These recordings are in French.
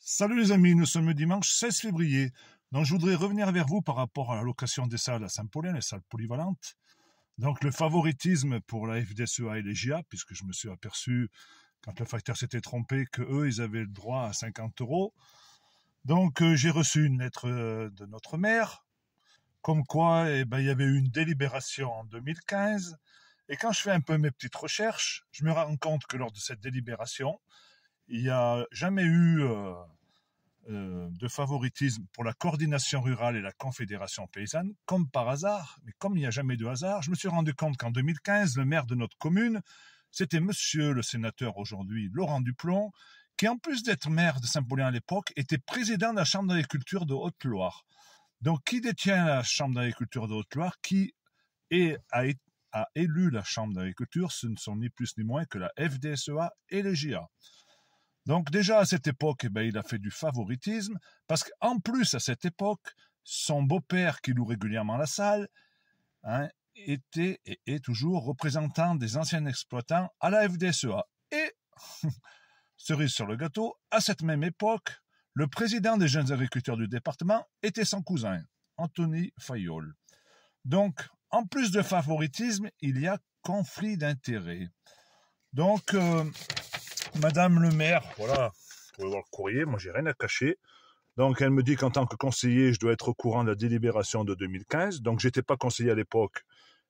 Salut les amis, nous sommes le dimanche 16 février. Donc je voudrais revenir vers vous par rapport à la location des salles à Saint-Paulien, les salles polyvalentes. Donc le favoritisme pour la FDSEA et les JA, puisque je me suis aperçu quand le facteur s'était trompé que eux ils avaient le droit à 50 euros. Donc j'ai reçu une lettre de notre maire, comme quoi il y avait eu une délibération en 2015. Et quand je fais un peu mes petites recherches, je me rends compte que lors de cette délibération, il n'y a jamais eu de favoritisme pour la coordination rurale et la confédération paysanne, comme par hasard. Mais comme il n'y a jamais de hasard, je me suis rendu compte qu'en 2015, le maire de notre commune, c'était monsieur le sénateur aujourd'hui, Laurent Duplon, qui en plus d'être maire de Saint-Paulien à l'époque, était président de la Chambre d'agriculture de Haute-Loire. Donc qui détient la Chambre d'agriculture de Haute-Loire, a élu la Chambre d'agriculture, ce ne sont ni plus ni moins que la FDSEA et les JA. Donc déjà à cette époque, il a fait du favoritisme, parce qu'en plus à cette époque, son beau-père qui loue régulièrement la salle, était et est toujours représentant des anciens exploitants à la FDSEA. Et, cerise sur le gâteau, à cette même époque, le président des jeunes agriculteurs du département était son cousin, Anthony Fayolle. Donc, en plus de favoritisme, il y a conflit d'intérêts. Donc, Madame le maire, voilà, vous pouvez voir le courrier, moi j'ai rien à cacher. Donc elle me dit qu'en tant que conseiller, je dois être au courant de la délibération de 2015. Donc j'étais pas conseiller à l'époque,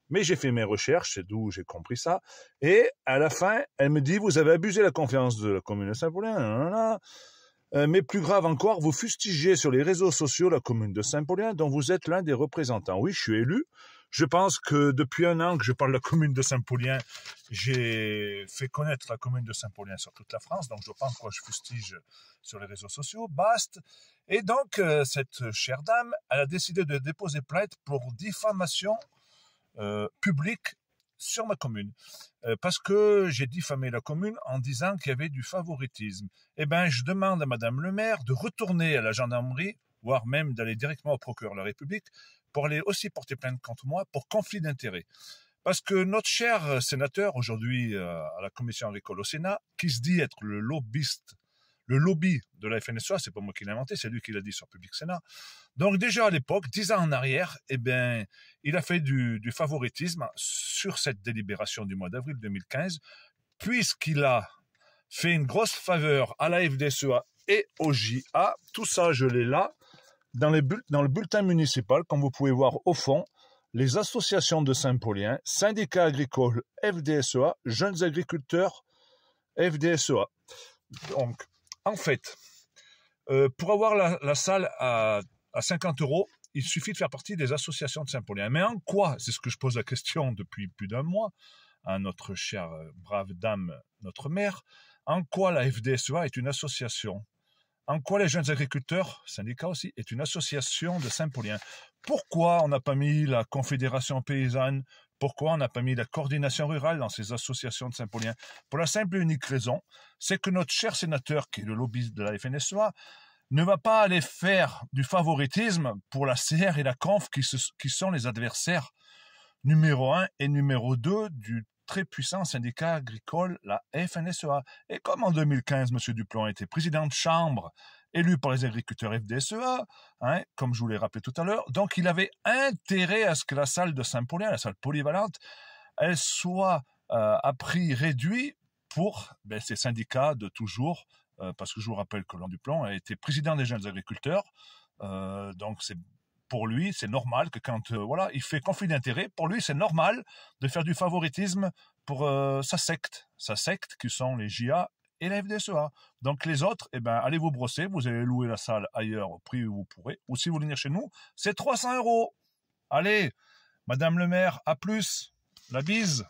mais j'ai fait mes recherches, c'est d'où j'ai compris ça. Et à la fin, elle me dit, vous avez abusé de la confiance de la commune de Saint-Paulien. Mais plus grave encore, vous fustigez sur les réseaux sociaux la commune de Saint-Paulien, dont vous êtes l'un des représentants. Oui, je suis élu. Je pense que depuis un an que je parle de la commune de Saint-Paulien, j'ai fait connaître la commune de Saint-Paulien sur toute la France, donc je pense quoi je fustige sur les réseaux sociaux, basta. Et donc, cette chère dame, elle a décidé de déposer plainte pour diffamation publique sur ma commune, parce que j'ai diffamé la commune en disant qu'il y avait du favoritisme. Eh bien, je demande à Madame le maire de retourner à la gendarmerie, voire même d'aller directement au procureur de la République, pour aller aussi porter plainte contre moi pour conflit d'intérêts. Parce que notre cher sénateur, aujourd'hui à la commission agricole au Sénat, qui se dit être le lobby de la FNSEA, c'est pas moi qui l'ai inventé, c'est lui qui l'a dit sur Public Sénat. Donc déjà à l'époque, 10 ans en arrière, il a fait du favoritisme sur cette délibération du mois d'avril 2015, puisqu'il a fait une grosse faveur à la FDSEA et au JA. Tout ça, je l'ai là, dans le bulletin municipal, comme vous pouvez voir au fond, les associations de Saint-Paulien, syndicats agricoles FDSEA, jeunes agriculteurs FDSEA. Donc, en fait, pour avoir la salle à 50 euros, il suffit de faire partie des associations de Saint-Paulien. Mais en quoi, c'est ce que je pose la question depuis plus d'un mois à notre chère brave dame, notre maire, en quoi la FDSEA est une association? En quoi les jeunes agriculteurs, syndicats aussi, est une association de Saint-Paulien? Pourquoi on n'a pas mis la Confédération paysanne? Pourquoi on n'a pas mis la coordination rurale dans ces associations de Saint-Paulien? Pour la simple et unique raison, c'est que notre cher sénateur, qui est le lobbyiste de la FNSEA, ne va pas aller faire du favoritisme pour la CR et la Conf, qui sont les adversaires numéro 1 et numéro 2 du très puissant syndicat agricole, la FNSEA. Et comme en 2015, M. Duplon était président de chambre, élu par les agriculteurs FDSEA, comme je vous l'ai rappelé tout à l'heure, donc il avait intérêt à ce que la salle de Saint-Paulien, la salle polyvalente, elle soit à prix réduit pour ces syndicats de toujours, parce que je vous rappelle que Laurent Duplon a été président des jeunes agriculteurs, donc pour lui, c'est normal que quand il fait conflit d'intérêts, pour lui, c'est normal de faire du favoritisme pour sa secte qui sont les JA et la FDSEA. Donc les autres, allez vous brosser, vous allez louer la salle ailleurs au prix où vous pourrez, ou si vous voulez venir chez nous, c'est 300 euros. Allez, Madame le maire, à plus, la bise.